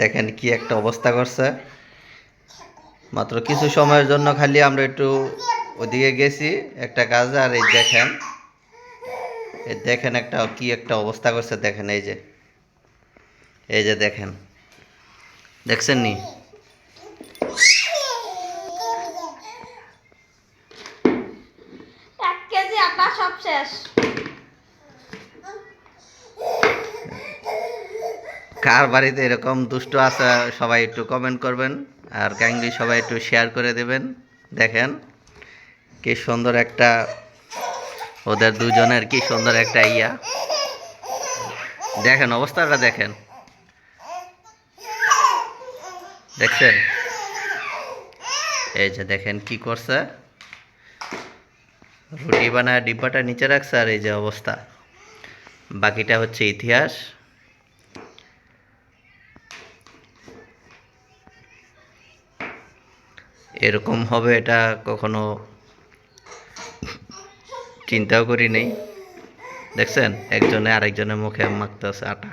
দেখেন কি একটা অবস্থা করছে। মাত্র কিছু সময়ের জন্য খালি আমরা একটু ওদিকে গেছি একটা কাজে, আর এই দেখেন একটা কি একটা অবস্থা করছে। দেখেন এই যে দেখেন, দেখছেন নি? সব শেষ। কার বাড়িতে এরকম দুষ্ট আছে সবাই একটু কমেন্ট করবেন, আর কাইন্ডলি সবাই একটু শেয়ার করে দেবেন। দেখেন কি সুন্দর একটা, ওদের দুজনের কি সুন্দর একটা দেখেন অবস্থাটা দেখেন, দেখছেন? এই যে দেখেন কি করছে, রুটি বানায় ডিব্বাটা নিচে রাখছে, আর এই যে অবস্থা। বাকিটা হচ্ছে ইতিহাস। এরকম হবে এটা কখনো চিন্তাও করি নেই। দেখছেন একজনে আরেকজনের মুখে মাখতেছে আটা।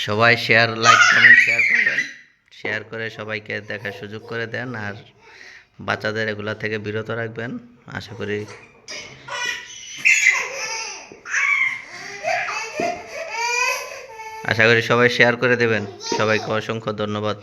সবাই শেয়ার, লাইক, কমেন্ট, শেয়ার করবেন। শেয়ার করে সবাইকে দেখার সুযোগ করে দেন, আর বাচ্চাদের এগুলা থেকে বিরত রাখবেন। আশা করি সবাই শেয়ার করে দেবেন। সবাইকে অসংখ্য ধন্যবাদ।